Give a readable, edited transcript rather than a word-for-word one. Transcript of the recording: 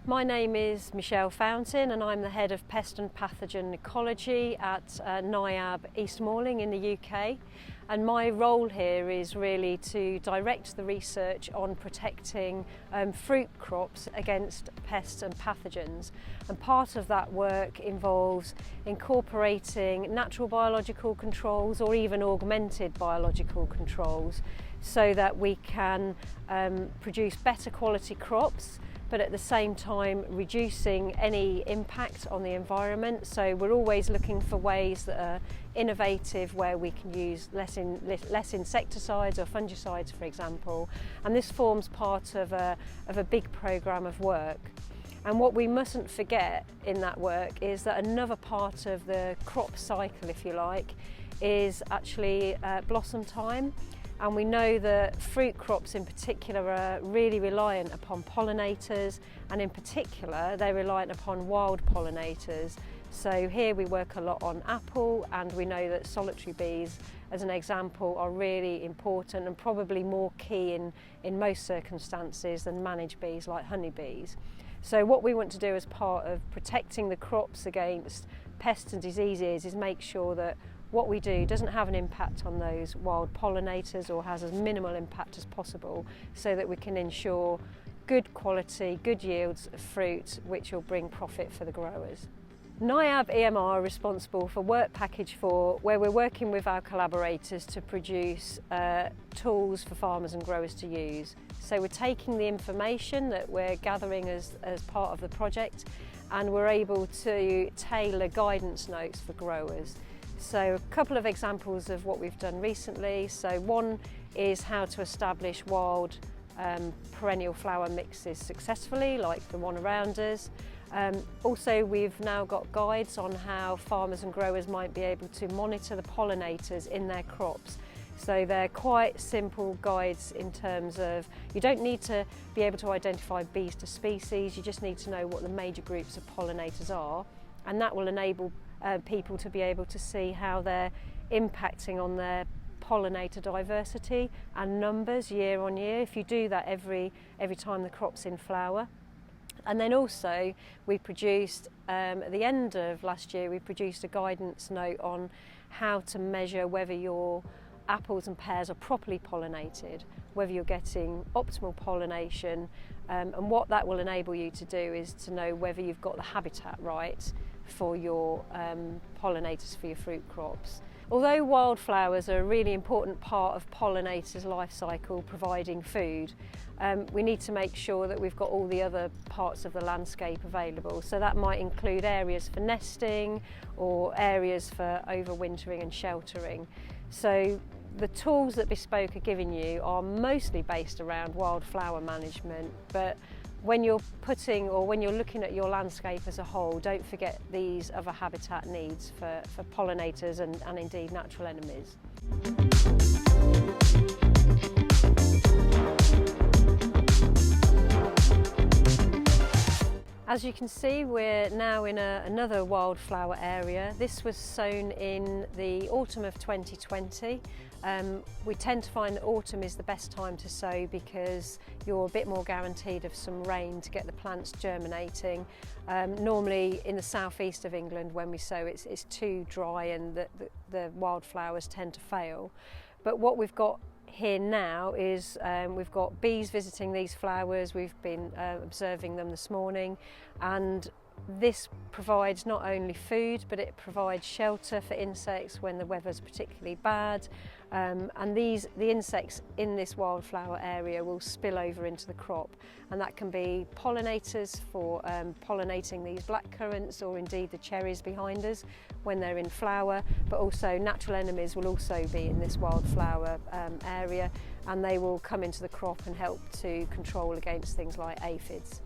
My name is Michelle Fountain and I'm the Head of Pest and Pathogen Ecology at NIAB Eastmoreland in the UK. And my role here is really to direct the research on protecting fruit crops against pests and pathogens. And part of that work involves incorporating natural biological controls or even augmented biological controls so that we can produce better quality crops, but at the same time reducing any impact on the environment. So we're always looking for ways that are innovative, where we can use less insecticides or fungicides, for example. And this forms part of a big programme of work. And what we mustn't forget in that work is that another part of the crop cycle, if you like, is actually blossom time. And we know that fruit crops in particular are really reliant upon pollinators, and in particular they're reliant upon wild pollinators. So here we work a lot on apple, and we know that solitary bees, as an example, are really important and probably more key in most circumstances than managed bees like honeybees. So what we want to do as part of protecting the crops against pests and diseases is make sure that what we do doesn't have an impact on those wild pollinators or has as minimal impact as possible, so that we can ensure good quality, good yields of fruit, which will bring profit for the growers. NIAB EMR are responsible for Work Package 4, where we're working with our collaborators to produce tools for farmers and growers to use. So we're taking the information that we're gathering as part of the project, and we're able to tailor guidance notes for growers. So a couple of examples of what we've done recently. So one is how to establish wild perennial flower mixes successfully, like the one around us. Also, we've now got guides on how farmers and growers might be able to monitor the pollinators in their crops. So they're quite simple guides in terms of, you don't need to be able to identify bees to species, you just need to know what the major groups of pollinators are, and that will enable people to be able to see how they're impacting on their pollinator diversity and numbers year on year, if you do that every time the crop's in flower. And then also we produced, at the end of last year, we produced a guidance note on how to measure whether your apples and pears are properly pollinated, whether you're getting optimal pollination, and what that will enable you to do is to know whether you've got the habitat right for your pollinators for your fruit crops. Although wildflowers are a really important part of pollinators' life cycle, providing food, we need to make sure that we've got all the other parts of the landscape available. So that might include areas for nesting or areas for overwintering and sheltering. So the tools that BEESPOKE are giving you are mostly based around wildflower management, but when you're looking at your landscape as a whole, don't forget these other habitat needs for pollinators and indeed natural enemies. As you can see, we're now in another wildflower area. This was sown in the autumn of 2020. We tend to find that autumn is the best time to sow because you're a bit more guaranteed of some rain to get the plants germinating. Normally in the southeast of England when we sow, it's too dry and the wildflowers tend to fail. But what we've got here now is we've got bees visiting these flowers. We've been observing them this morning, and this provides not only food, but it provides shelter for insects when the weather's particularly bad. And the insects in this wildflower area will spill over into the crop, and that can be pollinators for pollinating these blackcurrants or indeed the cherries behind us when they're in flower, but also natural enemies will also be in this wildflower area, and they will come into the crop and help to control against things like aphids.